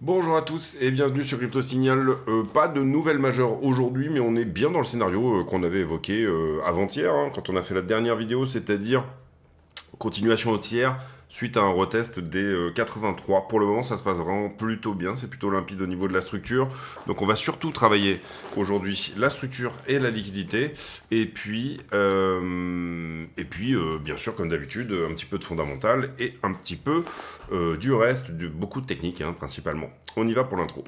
Bonjour à tous et bienvenue sur Crypto Signal. Pas de nouvelles majeures aujourd'hui, mais on est bien dans le scénario qu'on avait évoqué avant-hier, hein, quand on a fait la dernière vidéo, c'est-à-dire continuation haussière suite à un retest des 83. Pour le moment, ça se passe vraiment plutôt bien, c'est plutôt limpide au niveau de la structure. Donc on va surtout travailler aujourd'hui la structure et la liquidité. Et puis, bien sûr, comme d'habitude, un petit peu de fondamental et un petit peu du reste, de beaucoup de techniques principalement. On y va pour l'intro.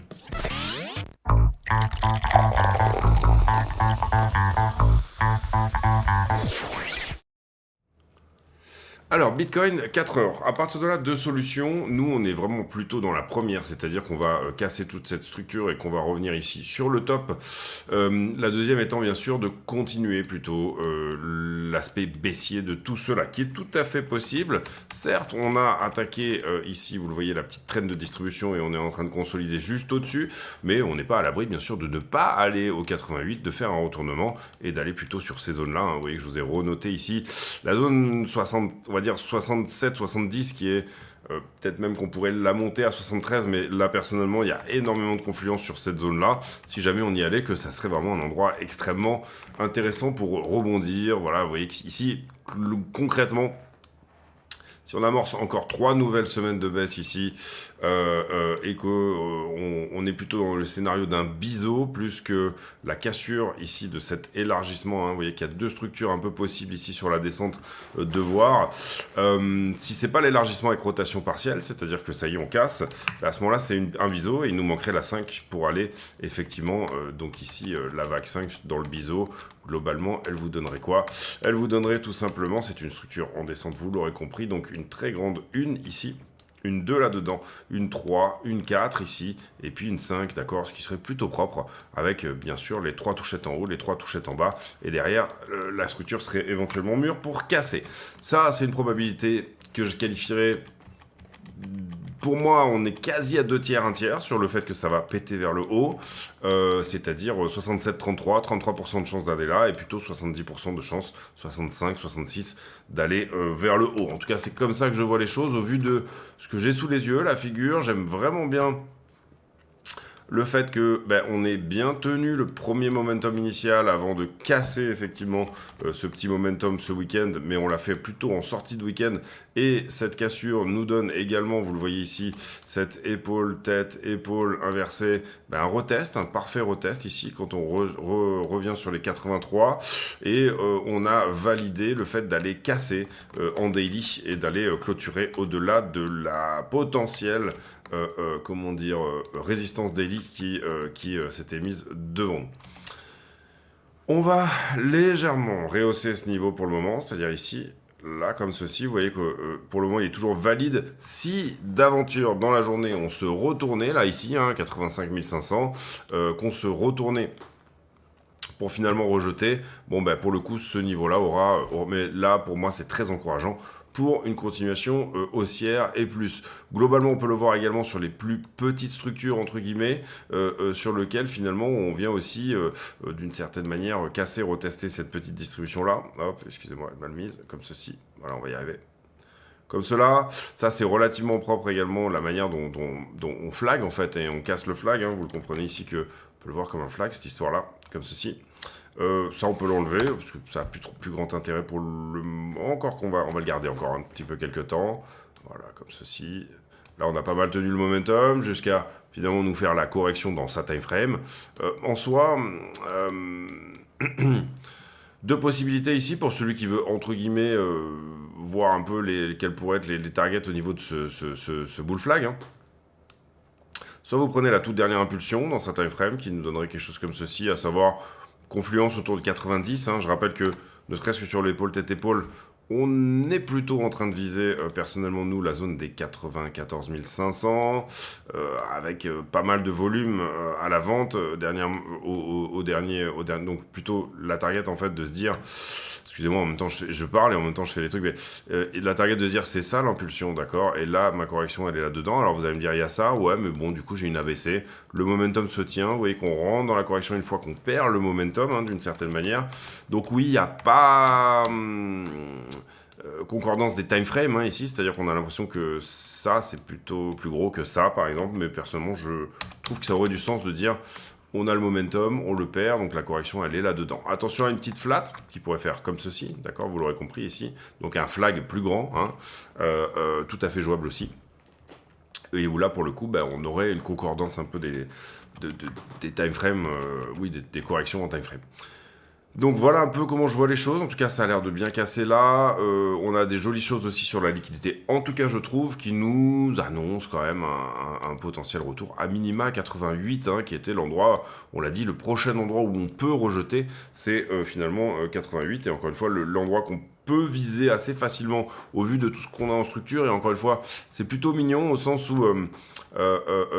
Alors, Bitcoin, 4 heures. À partir de là, deux solutions. Nous, on est vraiment plutôt dans la première, c'est-à-dire qu'on va casser toute cette structure et qu'on va revenir ici sur le top. La deuxième étant, bien sûr, de continuer plutôt l'aspect baissier de tout cela, qui est tout à fait possible. Certes, on a attaqué ici, vous le voyez, la petite traîne de distribution et on est en train de consolider juste au-dessus, mais on n'est pas à l'abri, bien sûr, de ne pas aller au 88, de faire un retournement et d'aller plutôt sur ces zones-là, hein. Vous voyez que je vous ai renoté ici la zone 60, on va dire 67, 70, qui est peut-être même qu'on pourrait la monter à 73, mais là personnellement il y a énormément de confluence sur cette zone-là. Si jamais on y allait, que ça serait vraiment un endroit extrêmement intéressant pour rebondir. Voilà, vous voyez qu'ici, concrètement, si on amorce encore 3 nouvelles semaines de baisse ici, et qu'on on est plutôt dans le scénario d'un biseau, plus que la cassure ici de cet élargissement, hein. Vous voyez qu'il y a deux structures un peu possibles ici sur la descente de voir. Si c'est pas l'élargissement avec rotation partielle, c'est-à-dire que ça y est, on casse, à ce moment-là, c'est un biseau, et il nous manquerait la 5 pour aller, effectivement, donc ici, la vague 5 dans le biseau. Globalement, elle vous donnerait quoi? Elle vous donnerait tout simplement, c'est une structure en descente, vous l'aurez compris, donc une très grande 1 ici, une 2 là-dedans, une 3, une 4 ici, et puis une 5, d'accord, ce qui serait plutôt propre, avec bien sûr les 3 touchettes en haut, les 3 touchettes en bas, et derrière, la structure serait éventuellement mûre pour casser. Ça, c'est une probabilité que je qualifierais. Pour moi, on est quasi à 2 tiers, 1 tiers sur le fait que ça va péter vers le haut, c'est-à-dire 67-33, 33% de chance d'aller là, et plutôt 70% de chance, 65, 66, d'aller vers le haut. En tout cas, c'est comme ça que je vois les choses, au vu de ce que j'ai sous les yeux, la figure, j'aime vraiment bien le fait que on ait bien tenu le premier momentum initial avant de casser effectivement ce petit momentum ce week-end, mais on l'a fait plutôt en sortie de week-end, et cette cassure nous donne également, vous le voyez ici, cette épaule, tête, épaule inversée, un retest, un parfait retest ici quand on revient sur les 83, et on a validé le fait d'aller casser en daily et d'aller clôturer au-delà de la potentielle comment dire, résistance daily qui s'était mise devant nous. On va légèrement rehausser ce niveau pour le moment, c'est-à-dire ici, là, comme ceci. Vous voyez que pour le moment, il est toujours valide. Si d'aventure, dans la journée, on se retournait, là, ici, 85 500, qu'on se retournait pour finalement rejeter, pour le coup, ce niveau-là mais là, pour moi, c'est très encourageant pour une continuation haussière et plus. Globalement, on peut le voir également sur les plus petites structures, entre guillemets, sur lesquelles finalement on vient aussi, d'une certaine manière, casser, retester cette petite distribution-là. Hop, excusez-moi, mal mise, comme ceci. Voilà, on va y arriver. Comme cela, ça c'est relativement propre également, la manière dont on flag en fait, et on casse le flag, vous le comprenez ici que on peut le voir comme un flag, cette histoire-là, comme ceci. Ça, on peut l'enlever, parce que ça n'a plus grand intérêt pour le moment. Encore qu'on on va le garder encore un petit peu quelques temps. Voilà, comme ceci. Là, on a pas mal tenu le momentum, jusqu'à finalement nous faire la correction dans sa time frame. En soi, deux possibilités ici pour celui qui veut, entre guillemets, voir un peu quels pourraient être les targets au niveau de ce bull flag. Soit vous prenez la toute dernière impulsion dans sa time frame, qui nous donnerait quelque chose comme ceci, à savoir confluence autour de 90. Je rappelle que, ne serait-ce que sur l'épaule tête-épaule, on est plutôt en train de viser, personnellement nous, la zone des 94 500, avec pas mal de volume à la vente, au dernier, donc plutôt la target en fait de se dire, excusez-moi, en même temps je parle et en même temps je fais les trucs, mais la target de se dire c'est ça l'impulsion, d'accord, et là ma correction elle est là-dedans, alors vous allez me dire il y a ça, ouais, mais bon, du coup j'ai une ABC, le momentum se tient, vous voyez qu'on rentre dans la correction une fois qu'on perd le momentum, d'une certaine manière, donc oui, il n'y a pas concordance des time frames ici, c'est-à-dire qu'on a l'impression que ça, c'est plutôt plus gros que ça, par exemple, mais personnellement, je trouve que ça aurait du sens de dire on a le momentum, on le perd, donc la correction, elle est là-dedans. Attention à une petite flat qui pourrait faire comme ceci, d'accord, vous l'aurez compris ici, donc un flag plus grand, tout à fait jouable aussi, et où là, pour le coup, on aurait une concordance un peu des time frames, des corrections en time frame. Donc voilà un peu comment je vois les choses. En tout cas, ça a l'air de bien casser là. On a des jolies choses aussi sur la liquidité. En tout cas, je trouve qui nous annonce quand même un potentiel retour à minima 88, qui était l'endroit, on l'a dit, le prochain endroit où on peut rejeter, c'est finalement 88. Et encore une fois, l'endroit qu'on peut viser assez facilement au vu de tout ce qu'on a en structure. Et encore une fois, c'est plutôt mignon au sens où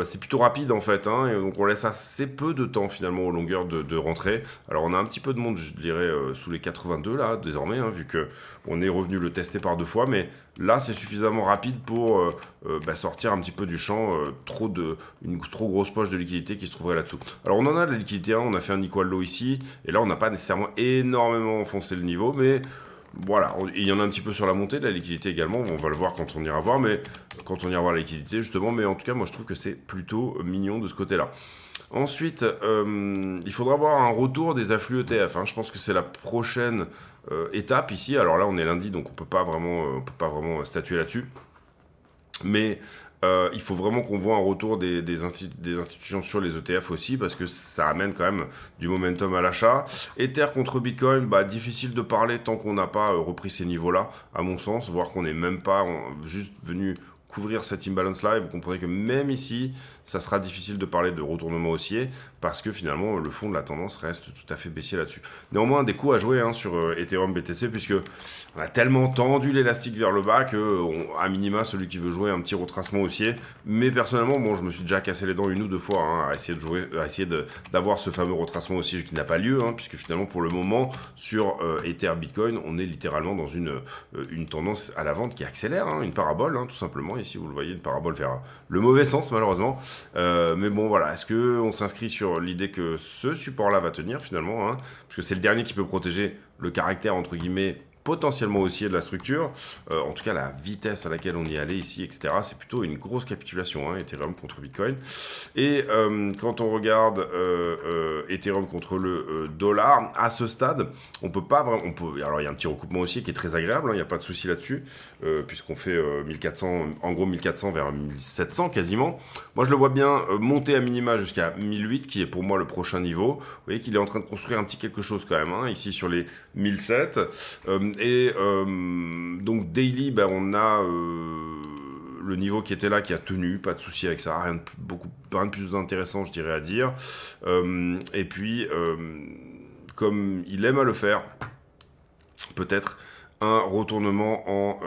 c'est plutôt rapide en fait, et donc on laisse assez peu de temps finalement aux longueurs de rentrée. Alors on a un petit peu de monde, je dirais, sous les 82 là désormais, vu que on est revenu le tester par 2 fois, mais là c'est suffisamment rapide pour sortir un petit peu du champ, une trop grosse poche de liquidité qui se trouverait là-dessous. Alors on en a de la liquidité, on a fait un equal low ici, et là on n'a pas nécessairement énormément enfoncé le niveau, mais voilà, il y en a un petit peu sur la montée, de la liquidité également, on va le voir quand on ira voir, la liquidité justement, mais en tout cas moi je trouve que c'est plutôt mignon de ce côté-là. Ensuite, il faudra voir un retour des afflux ETF, je pense que c'est la prochaine étape ici, alors là on est lundi donc on peut pas vraiment statuer là-dessus, mais il faut vraiment qu'on voit un retour des institutions sur les ETF aussi, parce que ça amène quand même du momentum à l'achat. Ether contre Bitcoin, difficile de parler tant qu'on n'a pas repris ces niveaux-là, à mon sens, voire qu'on n'est même pas juste venu couvrir cette imbalance là, et vous comprenez que même ici, ça sera difficile de parler de retournement haussier, parce que finalement, le fond de la tendance reste tout à fait baissier là-dessus. Néanmoins, des coups à jouer sur Ethereum BTC, puisque on a tellement tendu l'élastique vers le bas que, à minima, celui qui veut jouer un petit retracement haussier, mais personnellement, je me suis déjà cassé les dents 1 ou 2 fois à essayer d'avoir ce fameux retracement haussier qui n'a pas lieu, puisque finalement, pour le moment, sur Ether Bitcoin, on est littéralement dans une tendance à la vente qui accélère, une parabole, tout simplement. Ici, vous le voyez, une parabole vers le mauvais sens, malheureusement. Mais bon, voilà. Est-ce qu'on s'inscrit sur l'idée que ce support-là va tenir, finalement, parce que c'est le dernier qui peut protéger le caractère, entre guillemets, potentiellement haussier de la structure, en tout cas la vitesse à laquelle on y allait ici, etc. C'est plutôt une grosse capitulation, Ethereum contre Bitcoin. Et quand on regarde Ethereum contre le dollar, à ce stade, on peut pas vraiment... alors il y a un petit recoupement haussier qui est très agréable, il n'y a pas de souci là-dessus, puisqu'on fait 1400, en gros 1400 vers 1700 quasiment. Moi je le vois bien monter à minima jusqu'à 1008, qui est pour moi le prochain niveau. Vous voyez qu'il est en train de construire un petit quelque chose quand même, ici sur les 1007. Donc daily, on a le niveau qui était là, qui a tenu, pas de souci avec ça, rien de plus intéressant, je dirais, à dire. Et puis, comme il aime à le faire, peut-être un retournement en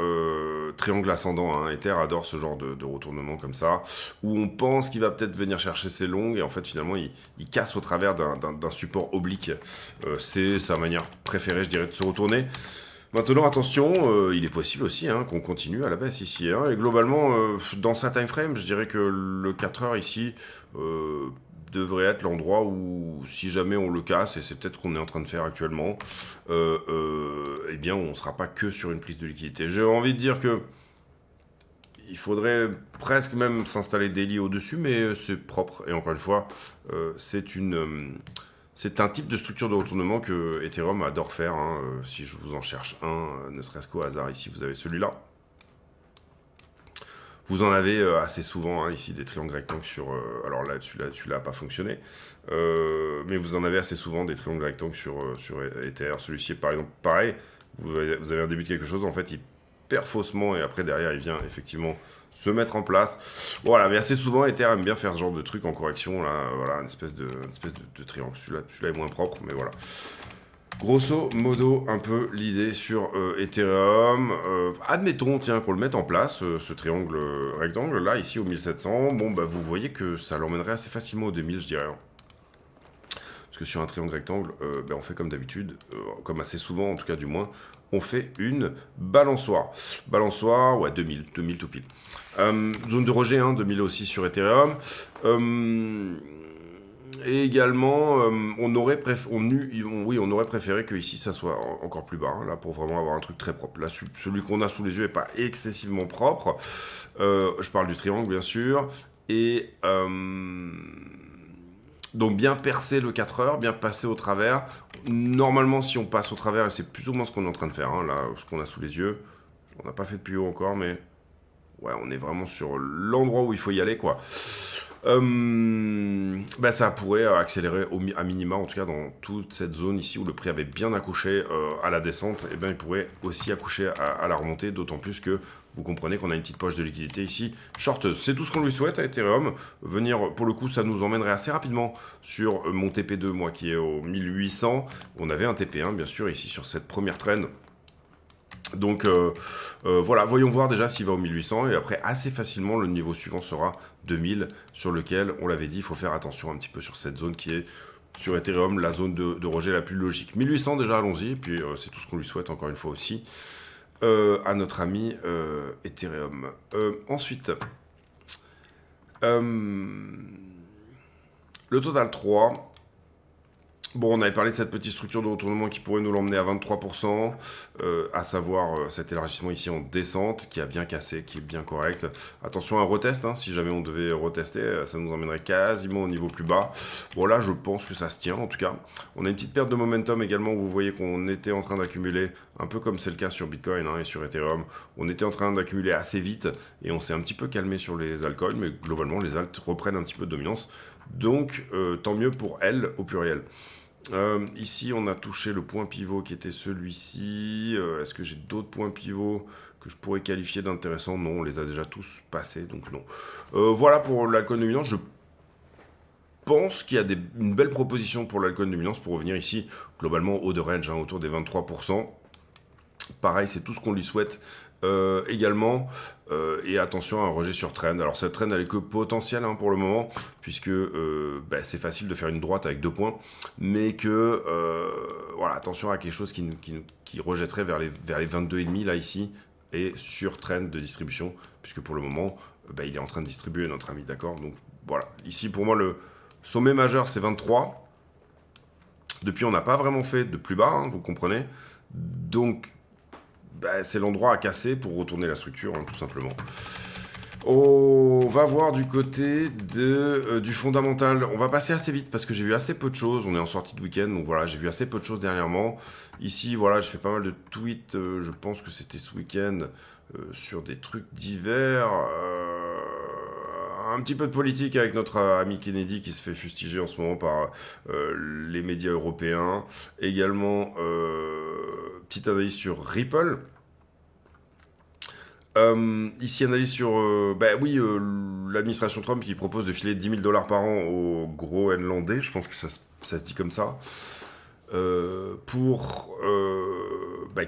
triangle ascendant. Ether adore ce genre de retournement comme ça, où on pense qu'il va peut-être venir chercher ses longues, et en fait finalement il casse au travers d'un support oblique. C'est sa manière préférée, je dirais, de se retourner. Maintenant, attention, il est possible aussi qu'on continue à la baisse ici. Et globalement, dans sa time frame, je dirais que le 4 heures ici devrait être l'endroit où, si jamais on le casse, et c'est peut-être ce qu'on est en train de faire actuellement, eh bien, on ne sera pas que sur une prise de liquidité. J'ai envie de dire que il faudrait presque même s'installer daily au-dessus, mais c'est propre. Et encore une fois, c'est un type de structure de retournement que Ethereum adore faire. Si je vous en cherche ne serait-ce qu'au hasard, ici vous avez celui-là. Vous en avez assez souvent ici des triangles rectangles sur... alors là, celui-là n'a pas fonctionné. Mais vous en avez assez souvent des triangles rectangles sur Ether. Celui-ci est par exemple pareil. Vous avez un début de quelque chose, en fait il perd faussement et après derrière il vient effectivement se mettre en place. Voilà, mais assez souvent Ether aime bien faire ce genre de truc en correction, là, voilà, une espèce de triangle. Celui-là est moins propre, mais voilà. Grosso modo, un peu l'idée sur Ethereum. Admettons, qu'on le mette en place, ce triangle rectangle, là, ici au 1700. Bon, vous voyez que ça l'emmènerait assez facilement au 2000, je dirais. Parce que sur un triangle rectangle, on fait comme d'habitude, comme assez souvent, en tout cas du moins, on fait une balançoire. Balançoire, ouais, 2000 tout pile. Zone de rejet, 2000 aussi sur Ethereum. Et également, on aurait on aurait préféré que ici ça soit encore plus bas, hein, là pour vraiment avoir un truc très propre. Là, celui qu'on a sous les yeux est pas excessivement propre. Je parle du triangle bien sûr. Et donc bien percer le 4 heures, bien passer au travers. Normalement, si on passe au travers, et c'est plus ou moins ce qu'on est en train de faire, hein, là, ce qu'on a sous les yeux. On n'a pas fait de plus haut encore, mais ouais, on est vraiment sur l'endroit où il faut y aller, quoi. Bah, ça pourrait accélérer à minima, en tout cas dans toute cette zone ici où le prix avait bien accouché à la descente, et bien il pourrait aussi accoucher à la remontée, d'autant plus que vous comprenez qu'on a une petite poche de liquidité ici shorteuse. C'est tout ce qu'on lui souhaite à Ethereum. Venir, pour le coup, ça nous emmènerait assez rapidement sur mon TP2, moi qui est au 1800. On avait un TP1, bien sûr, ici sur cette première trend. Donc voilà, voyons voir déjà s'il va au 1800 et après assez facilement le niveau suivant sera 2000 sur lequel, on l'avait dit, il faut faire attention un petit peu sur cette zone qui est sur Ethereum la zone de rejet la plus logique. 1800 déjà, allons-y, et puis c'est tout ce qu'on lui souhaite encore une fois aussi à notre ami Ethereum. Ensuite, le total 3. Bon, on avait parlé de cette petite structure de retournement qui pourrait nous l'emmener à 23%, à savoir cet élargissement ici en descente, qui a bien cassé, qui est bien correct. Attention à un retest, hein, si jamais on devait retester, ça nous emmènerait quasiment au niveau plus bas. Bon là, je pense que ça se tient en tout cas. On a une petite perte de momentum également, où vous voyez qu'on était en train d'accumuler, un peu comme c'est le cas sur Bitcoin et sur Ethereum, on était en train d'accumuler assez vite, et on s'est un petit peu calmé sur les altcoins, mais globalement, les alts reprennent un petit peu de dominance. Donc, tant mieux pour elles au pluriel. Ici, on a touché le point pivot qui était celui-ci. Est-ce que j'ai d'autres points pivots que je pourrais qualifier d'intéressants? Non, on les a déjà tous passés, donc non. Voilà pour l'alcool dominant. Je pense qu'il y a une belle proposition pour l'alcool dominance pour revenir ici, globalement, haut de range, hein, autour des 23%. Pareil, c'est tout ce qu'on lui souhaite également. Et attention à un rejet sur trend. Alors cette trend, elle est que potentielle hein, pour le moment, puisque c'est facile de faire une droite avec 2 points, mais que voilà, attention à quelque chose qui rejetterait vers les 22,5 là ici, et sur trend de distribution, puisque pour le moment, il est en train de distribuer notre ami, d'accord? Donc voilà, ici pour moi le sommet majeur c'est 23. Depuis on n'a pas vraiment fait de plus bas, hein, vous comprenez? Donc c'est l'endroit à casser pour retourner la structure, hein, tout simplement. On va voir du côté du fondamental. On va passer assez vite parce que j'ai vu assez peu de choses. On est en sortie de week-end, donc voilà, j'ai vu assez peu de choses dernièrement. Ici, voilà, j'ai fait pas mal de tweets, je pense que c'était ce week-end, sur des trucs divers. Un petit peu de politique avec notre ami Kennedy qui se fait fustiger en ce moment par les médias européens. Également, petite analyse sur Ripple. Ici, analyse sur l'administration Trump qui propose de filer 10 000 $ par an aux Groenlandais, je pense que ça se dit comme ça, pour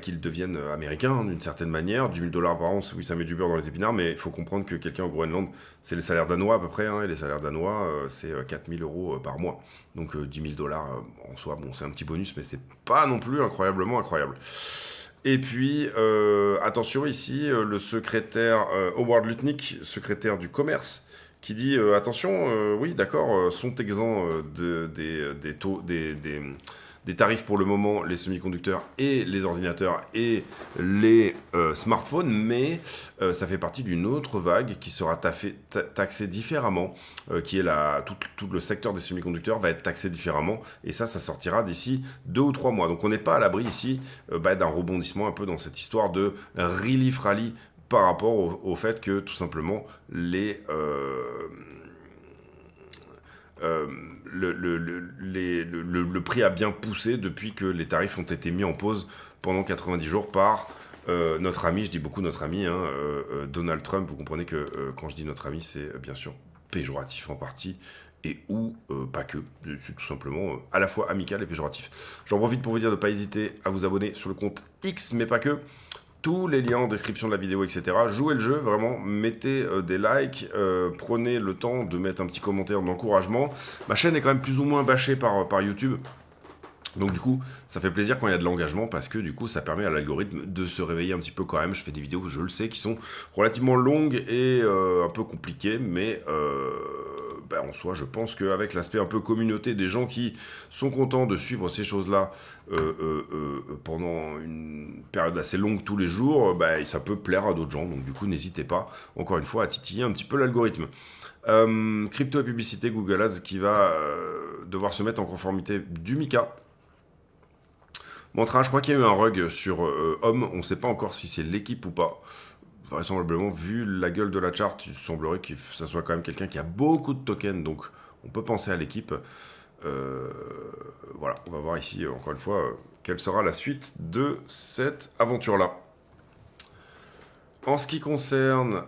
qu'ils deviennent américains hein, d'une certaine manière. 10 000 $ par an, oui, ça met du beurre dans les épinards, mais il faut comprendre que quelqu'un au Groenland, c'est les salaires danois à peu près, hein, et les salaires danois, c'est 4 000 € par mois. Donc 10 000 $ en soi, bon, c'est un petit bonus, mais c'est pas non plus incroyablement incroyable. Et puis, attention ici, le secrétaire Howard Lutnick, secrétaire du commerce, qui dit attention, oui, d'accord, sont exempts des tarifs pour le moment, les semi-conducteurs et les ordinateurs et les smartphones, mais ça fait partie d'une autre vague qui sera taxée différemment, qui est tout le secteur des semi-conducteurs va être taxé différemment, et ça sortira d'ici 2 ou 3 mois. Donc on n'est pas à l'abri ici d'un rebondissement un peu dans cette histoire de relief rally par rapport au fait que tout simplement le prix a bien poussé depuis que les tarifs ont été mis en pause pendant 90 jours par notre ami, je dis beaucoup notre ami, hein, Donald Trump. Vous comprenez que quand je dis notre ami, c'est bien sûr péjoratif en partie, et ou pas que, c'est tout simplement à la fois amical et péjoratif. J'en profite pour vous dire de ne pas hésiter à vous abonner sur le compte X, mais pas que. Tous les liens en description de la vidéo, etc. Jouez le jeu, vraiment, mettez des likes, prenez le temps de mettre un petit commentaire d'encouragement. Ma chaîne est quand même plus ou moins bâchée par YouTube. Donc du coup, ça fait plaisir quand il y a de l'engagement, parce que du coup, ça permet à l'algorithme de se réveiller un petit peu quand même. Je fais des vidéos, je le sais, qui sont relativement longues et un peu compliquées, mais en soi, je pense qu'avec l'aspect un peu communauté des gens qui sont contents de suivre ces choses-là pendant une période assez longue tous les jours, ça peut plaire à d'autres gens. Donc du coup, n'hésitez pas, encore une fois, à titiller un petit peu l'algorithme. Crypto et publicité, Google Ads qui va devoir se mettre en conformité du MiCA. Mantra, je crois qu'il y a eu un rug sur Homme, on ne sait pas encore si c'est l'équipe ou pas. Vraisemblablement, vu la gueule de la charte, il semblerait que ça soit quand même quelqu'un qui a beaucoup de tokens, donc on peut penser à l'équipe. Voilà, on va voir ici, encore une fois, quelle sera la suite de cette aventure-là. En ce qui concerne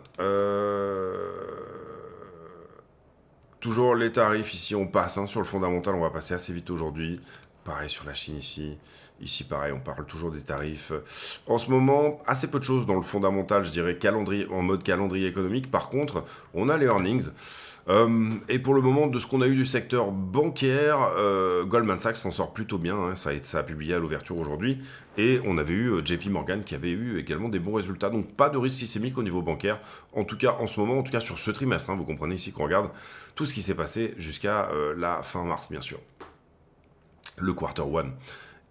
toujours les tarifs, ici on passe sur le fondamental, on va passer assez vite aujourd'hui. Pareil sur la Chine ici. Ici pareil, on parle toujours des tarifs. En ce moment, assez peu de choses dans le fondamental, je dirais calendrier, en mode calendrier économique. Par contre, on a les earnings. Et pour le moment, de ce qu'on a eu du secteur bancaire, Goldman Sachs s'en sort plutôt bien. Hein, ça a publié à l'ouverture aujourd'hui. Et on avait eu JP Morgan qui avait eu également des bons résultats. Donc pas de risque systémique au niveau bancaire. En tout cas, en ce moment, en tout cas sur ce trimestre. Hein, vous comprenez ici qu'on regarde tout ce qui s'est passé jusqu'à la fin mars, bien sûr. Le quarter one.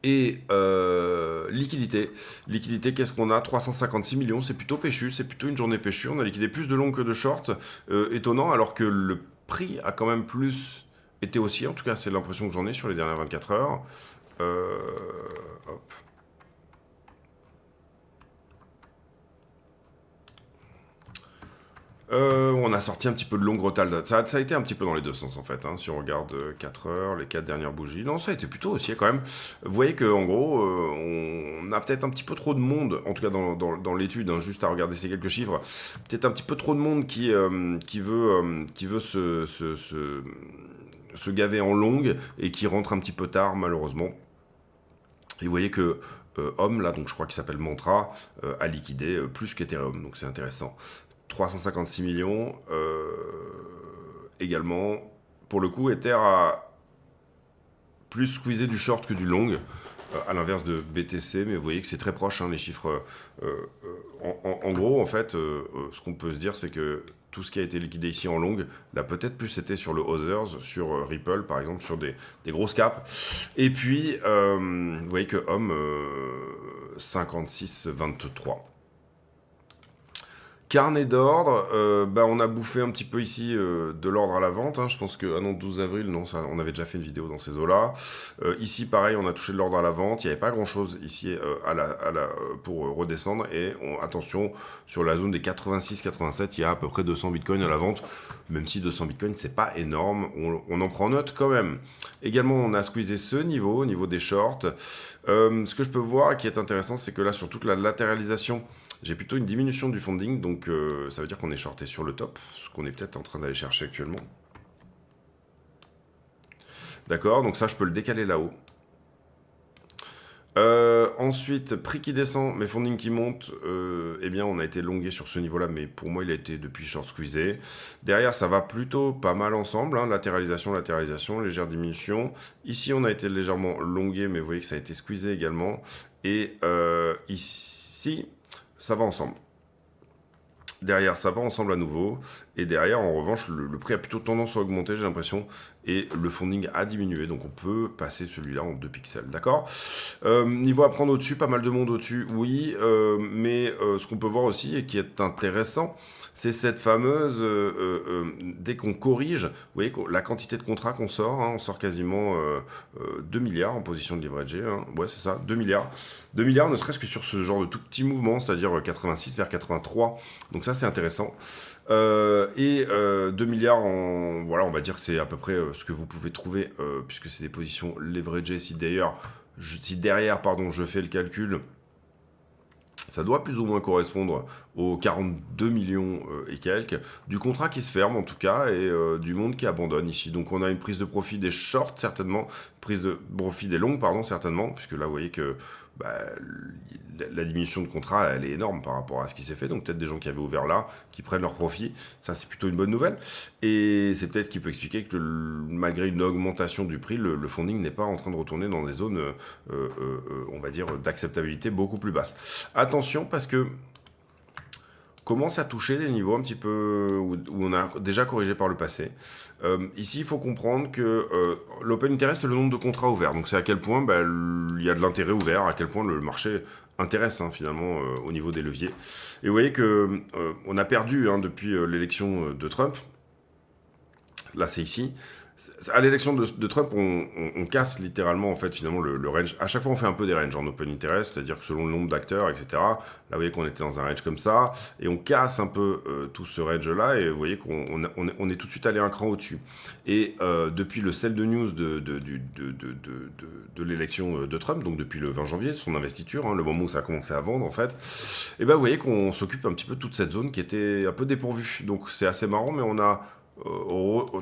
Et liquidité. Liquidité, qu'est-ce qu'on a? 356 millions, c'est plutôt péchu, c'est plutôt une journée péchue. On a liquidé plus de longs que de short. Étonnant, alors que le prix a quand même plus été haussier. En tout cas, c'est l'impression que j'en ai sur les dernières 24 heures. Hop. On a sorti un petit peu de long Grotal. Ça a été un petit peu dans les deux sens en fait. Hein, si on regarde 4 heures, les 4 dernières bougies. Non, ça a été plutôt haussier quand même. Vous voyez qu'en gros, on a peut-être un petit peu trop de monde, en tout cas dans l'étude, hein, juste à regarder ces quelques chiffres, peut-être un petit peu trop de monde qui veut se gaver en longue et qui rentre un petit peu tard malheureusement. Et vous voyez que Homme, là, donc je crois qu'il s'appelle Mantra, a liquidé plus qu'Ethereum, donc c'est intéressant. 356 millions. Également, pour le coup, Ether a plus squeezé du short que du long, à l'inverse de BTC, mais vous voyez que c'est très proche, hein, les chiffres. En gros, en fait, ce qu'on peut se dire, c'est que tout ce qui a été liquidé ici en long, là peut-être plus c'était sur le Others, sur Ripple par exemple, sur des grosses caps. Et puis, vous voyez que Homme, 56,23. Carnet d'ordre, on a bouffé un petit peu ici de l'ordre à la vente. Hein. Je pense que, 12 avril, non, ça, on avait déjà fait une vidéo dans ces eaux-là. Ici, pareil, on a touché de l'ordre à la vente. Il n'y avait pas grand-chose ici pour redescendre. Et attention, sur la zone des 86-87, il y a à peu près 200 bitcoins à la vente. Même si 200 bitcoins, c'est pas énorme. On en prend note quand même. Également, on a squeezé ce niveau, au niveau des shorts. Ce que je peux voir qui est intéressant, c'est que là, sur toute la latéralisation, j'ai plutôt une diminution du funding, donc ça veut dire qu'on est shorté sur le top, ce qu'on est peut-être en train d'aller chercher actuellement. D'accord, donc ça je peux le décaler là-haut. Ensuite, prix qui descend, mais funding qui monte, eh bien on a été longué sur ce niveau-là, mais pour moi il a été depuis short squeezé. Derrière ça va plutôt pas mal ensemble, hein, latéralisation, légère diminution. Ici on a été légèrement longué, mais vous voyez que ça a été squeezé également. Et ici, ça va ensemble. Derrière, ça va ensemble à nouveau. Et derrière, en revanche, le prix a plutôt tendance à augmenter, j'ai l'impression. Et le funding a diminué. Donc, on peut passer celui-là en 2 pixels. D'accord. Niveau à prendre au-dessus, pas mal de monde au-dessus, oui. Mais ce qu'on peut voir aussi, et qui est intéressant, c'est cette fameuse... dès qu'on corrige, vous voyez la quantité de contrats qu'on sort, hein, on sort quasiment 2 milliards en position de leverage. Hein. Ouais, c'est ça, 2 milliards. 2 milliards, ne serait-ce que sur ce genre de tout petit mouvement, c'est-à-dire 86 vers 83. Donc ça, c'est intéressant. 2 milliards, voilà, on va dire que c'est à peu près ce que vous pouvez trouver, puisque c'est des positions leveragées. Si derrière, je fais le calcul, ça doit plus ou moins correspondre aux 42 millions et quelques du contrat qui se ferme en tout cas, et du monde qui abandonne ici. Donc on a une prise de profit des shorts certainement, prise de profit des longs pardon certainement, puisque là vous voyez que la diminution de contrat elle est énorme par rapport à ce qui s'est fait, donc peut-être des gens qui avaient ouvert là qui prennent leur profit, ça c'est plutôt une bonne nouvelle, et c'est peut-être ce qui peut expliquer que malgré une augmentation du prix, le funding n'est pas en train de retourner dans des zones on va dire d'acceptabilité beaucoup plus basses. Attention parce que commence à toucher des niveaux un petit peu où on a déjà corrigé par le passé. Ici, il faut comprendre que l'open interest, c'est le nombre de contrats ouverts. Donc, c'est à quel point il y a de l'intérêt ouvert, à quel point le marché intéresse finalement au niveau des leviers. Et vous voyez que on a perdu depuis l'élection de Trump. Là, c'est ici. À l'élection de Trump, on casse littéralement en fait finalement le range. À chaque fois, on fait un peu des ranges en open interest, c'est-à-dire que selon le nombre d'acteurs, etc. Là, vous voyez qu'on était dans un range comme ça, et on casse un peu tout ce range-là, et vous voyez qu'on est tout de suite allé un cran au-dessus. Et depuis le sell de news de l'élection de Trump, donc depuis le 20 janvier, son investiture, le moment où ça a commencé à vendre en fait, et ben vous voyez qu'on s'occupe un petit peu de toute cette zone qui était un peu dépourvue. Donc c'est assez marrant, mais on a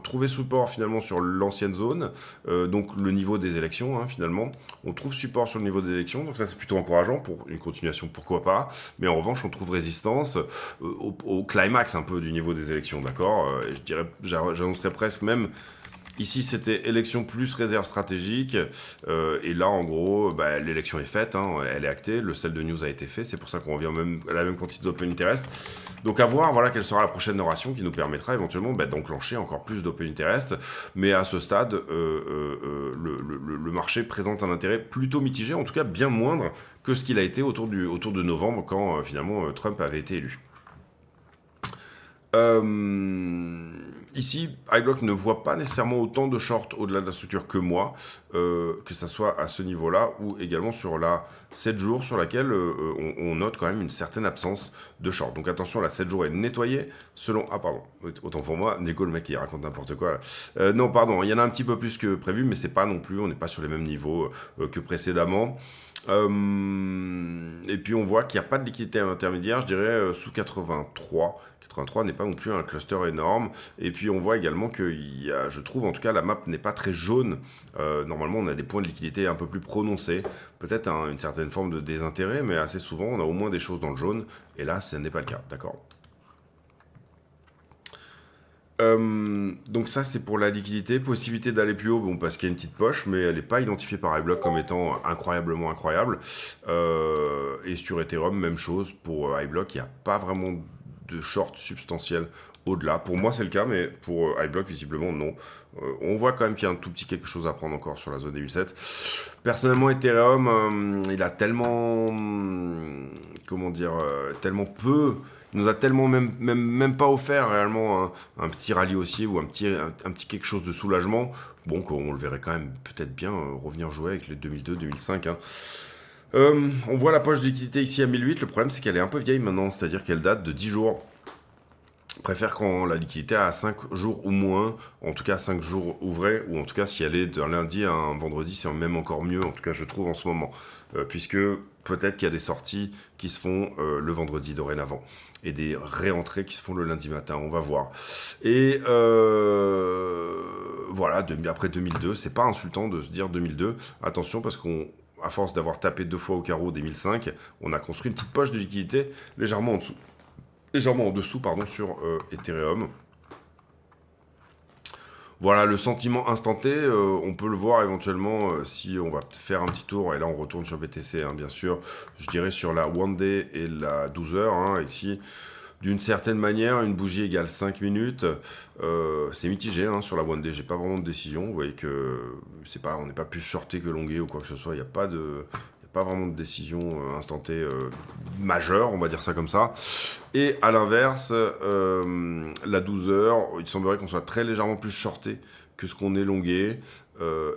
trouver support finalement sur l'ancienne zone, donc le niveau des élections finalement. On trouve support sur le niveau des élections, donc ça c'est plutôt encourageant pour une continuation, pourquoi pas. Mais en revanche, on trouve résistance au climax un peu du niveau des élections, d'accord. Et je dirais, j'annoncerais presque même. Ici, c'était élection plus réserve stratégique. Et là, en gros, l'élection est faite, elle est actée. Le sell de news a été fait. C'est pour ça qu'on revient même à la même quantité d'open interest. Donc, à voir voilà, quelle sera la prochaine oration qui nous permettra éventuellement d'enclencher encore plus d'open interest. Mais à ce stade, le marché présente un intérêt plutôt mitigé, en tout cas bien moindre que ce qu'il a été autour de novembre, quand finalement Trump avait été élu. Ici, iBlock ne voit pas nécessairement autant de shorts au-delà de la structure que moi, que ça soit à ce niveau-là ou également sur la 7 jours sur laquelle on note quand même une certaine absence de short. Donc attention, la 7 jours est nettoyée selon... Ah pardon, autant pour moi, Nico le mec il raconte n'importe quoi là. Non pardon, il y en a un petit peu plus que prévu, mais c'est pas non plus, on n'est pas sur les mêmes niveaux que précédemment. Et puis on voit qu'il n'y a pas de liquidité intermédiaire, je dirais sous 83. 83 n'est pas non plus un cluster énorme. Et puis on voit également que je trouve en tout cas la map n'est pas très jaune. Normalement on a des points de liquidité un peu plus prononcés. Peut-être une certaine forme de désintérêt, mais assez souvent on a au moins des choses dans le jaune. Et là ce n'est pas le cas, d'accord. Donc ça c'est pour la liquidité, possibilité d'aller plus haut, bon parce qu'il y a une petite poche, mais elle n'est pas identifiée par iBlock comme étant incroyablement incroyable. Et sur Ethereum, même chose pour iBlock, il n'y a pas vraiment de short substantiel au-delà. Pour moi c'est le cas, mais pour iBlock visiblement non. On voit quand même qu'il y a un tout petit quelque chose à prendre encore sur la zone des 8.7. Personnellement Ethereum, il a tellement, comment dire, tellement peu... Il nous a tellement même pas offert réellement un petit rallye haussier ou un petit quelque chose de soulagement. Bon, qu'on le verrait quand même peut-être bien revenir jouer avec les 2002-2005. On voit la poche de liquidité ici à 1008. Le problème, c'est qu'elle est un peu vieille maintenant, c'est-à-dire qu'elle date de 10 jours. Je préfère quand la liquidité a 5 jours ou moins, en tout cas 5 jours ouvrés, ou en tout cas si elle est d'un lundi à un vendredi, c'est même encore mieux, en tout cas je trouve en ce moment. Puisque peut-être qu'il y a des sorties qui se font le vendredi dorénavant, et des réentrées qui se font le lundi matin, on va voir. Et voilà, après 2002, c'est pas insultant de se dire 2002, attention parce qu'à force d'avoir tapé 2 fois au carreau des 1005, on a construit une petite poche de liquidité légèrement en dessous sur Ethereum. Voilà le sentiment instanté, on peut le voir éventuellement si on va faire un petit tour, et là on retourne sur BTC bien sûr, je dirais sur la One Day et la 12 heures, ici d'une certaine manière une bougie égale 5 minutes, c'est mitigé sur la One Day, j'ai pas vraiment de décision, vous voyez que on n'est pas plus shorté que longué ou quoi que ce soit, il n'y a pas vraiment de décision instantée majeure, on va dire ça comme ça. Et à l'inverse, la 12 heures, il semblerait qu'on soit très légèrement plus shorté que ce qu'on est longué,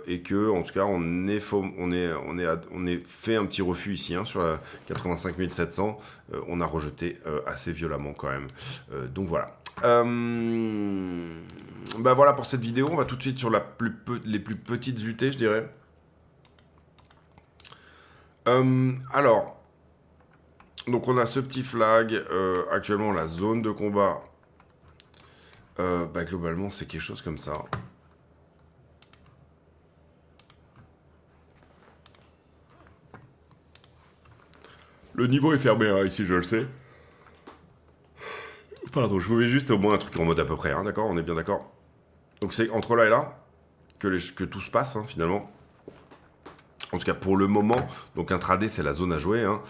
et que en tout cas on est fait un petit refus ici sur la 85 700, on a rejeté assez violemment quand même. Donc voilà. Voilà pour cette vidéo, on va tout de suite sur les plus petites UT, je dirais. Alors, donc on a ce petit flag, actuellement la zone de combat, globalement c'est quelque chose comme ça. Le niveau est fermé ici, je le sais. Pardon, je vous mets juste au moins un truc en mode à peu près, d'accord, on est bien d'accord. Donc c'est entre là et là que tout se passe finalement. En tout cas pour le moment, donc intraday c'est la zone à jouer. Hein.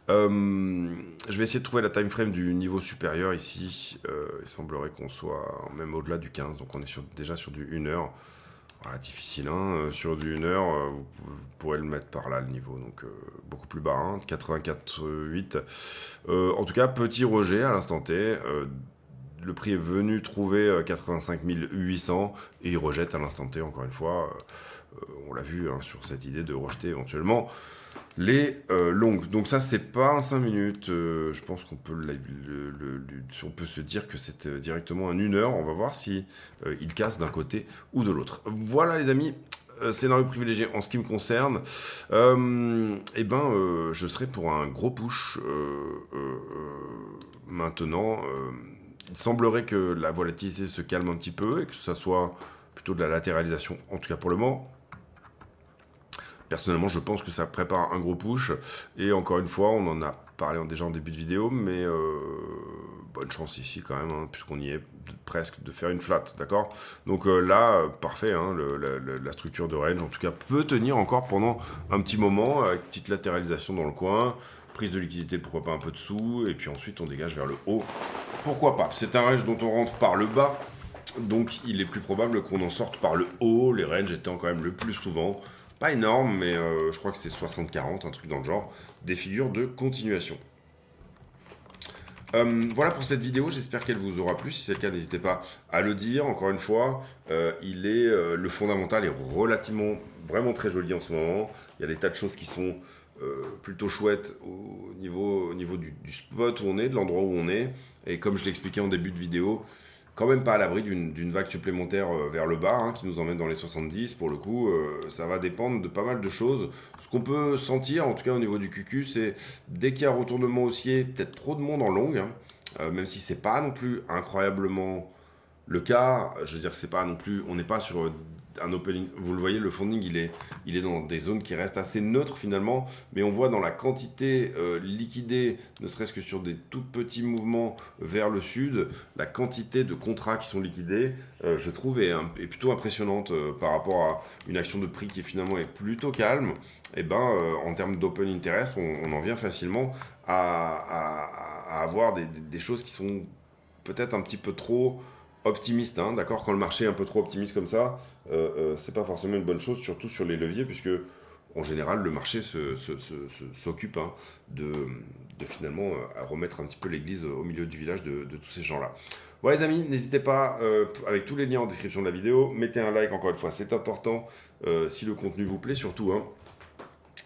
Je vais essayer de trouver la time frame du niveau supérieur ici. Il semblerait qu'on soit même au-delà du 15, donc on est déjà sur du 1 heure. Voilà, difficile, hein. Sur du 1 heure, vous pourrez le mettre par là le niveau, donc beaucoup plus bas, hein, 84,8. En tout cas, petit rejet à l'instant T. Le prix est venu trouver 85 800 et il rejette à l'instant T, encore une fois. On l'a vu, hein, sur cette idée de rejeter éventuellement les longues. Donc ça, c'est pas un 5 minutes. Je pense qu'on peut, on peut se dire que c'est directement un 1 heure. On va voir si il casse d'un côté ou de l'autre. Voilà les amis. Scénario privilégié en ce qui me concerne, je serai pour un gros push maintenant. Il semblerait que la volatilité se calme un petit peu et que ça soit plutôt de la latéralisation, en tout cas pour le moment. Personnellement, je pense que ça prépare un gros push. Et encore une fois, on en a parlé déjà en début de vidéo, mais bonne chance ici quand même, hein, puisqu'on y est presque de faire une flat, d'accord? Donc là, parfait, hein, la structure de range, en tout cas, peut tenir encore pendant un petit moment, avec petite latéralisation dans le coin, prise de liquidité, pourquoi pas un peu de sous, et puis ensuite on dégage vers le haut. Pourquoi pas? C'est un range dont on rentre par le bas, donc il est plus probable qu'on en sorte par le haut, les ranges étant quand même le plus souvent. Pas énorme, mais je crois que c'est 60-40, un truc dans le genre, des figures de continuation. Voilà pour cette vidéo, j'espère qu'elle vous aura plu. Si c'est le cas, n'hésitez pas à le dire. Encore une fois, le fondamental est relativement, vraiment très joli en ce moment. Il y a des tas de choses qui sont plutôt chouettes au niveau du spot où on est, de l'endroit où on est. Et comme je l'ai expliqué en début de vidéo, quand même pas à l'abri d'une vague supplémentaire vers le bas, hein, qui nous emmène dans les 70. Pour le coup, ça va dépendre de pas mal de choses. Ce qu'on peut sentir, en tout cas au niveau du QQ, c'est dès qu'il y a un retournement haussier, peut-être trop de monde en longue, hein, même si c'est pas non plus incroyablement le cas. Je veux dire, c'est pas non plus, on n'est pas sur un opening. Vous le voyez, le funding il est dans des zones qui restent assez neutres finalement, mais on voit dans la quantité liquidée, ne serait-ce que sur des tout petits mouvements vers le sud, la quantité de contrats qui sont liquidés, je trouve est plutôt impressionnante par rapport à une action de prix qui finalement est plutôt calme. Et en termes d'open interest, on en vient facilement à avoir des choses qui sont peut-être un petit peu trop optimiste, hein, d'accord? Quand le marché est un peu trop optimiste comme ça, c'est pas forcément une bonne chose, surtout sur les leviers, puisque en général le marché s'occupe, hein, de finalement à remettre un petit peu l'église au milieu du village de tous ces gens-là. Voilà les amis, n'hésitez pas, avec tous les liens en description de la vidéo, mettez un like encore une fois, c'est important, si le contenu vous plaît surtout, hein.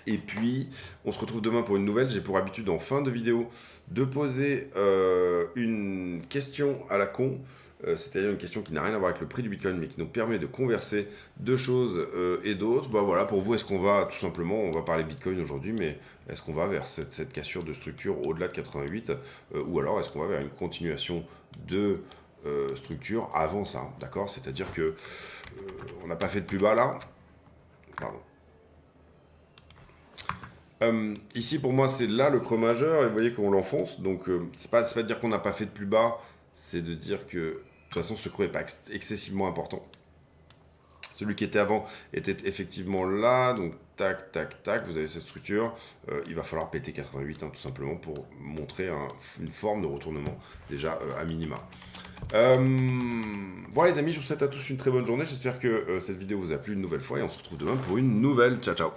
Et puis, on se retrouve demain pour une nouvelle. J'ai pour habitude, en fin de vidéo, de poser une question à la con. C'est-à-dire une question qui n'a rien à voir avec le prix du Bitcoin, mais qui nous permet de converser deux choses et d'autres. Voilà, pour vous, est-ce qu'on va, tout simplement, on va parler Bitcoin aujourd'hui, mais est-ce qu'on va vers cette cassure de structure au-delà de 88 ou alors est-ce qu'on va vers une continuation de structure avant ça, d'accord? C'est-à-dire que on n'a pas fait de plus bas là. Pardon. Ici pour moi c'est là le creux majeur et vous voyez qu'on l'enfonce, donc c'est pas de dire qu'on n'a pas fait de plus bas, c'est de dire que de toute façon ce creux n'est pas excessivement important. Celui qui était avant était effectivement là, donc tac tac tac, vous avez cette structure, il va falloir péter 88 hein, tout simplement pour montrer une forme de retournement déjà à minima. Voilà les amis, je vous souhaite à tous une très bonne journée, j'espère que cette vidéo vous a plu une nouvelle fois et on se retrouve demain pour une nouvelle. Ciao ciao.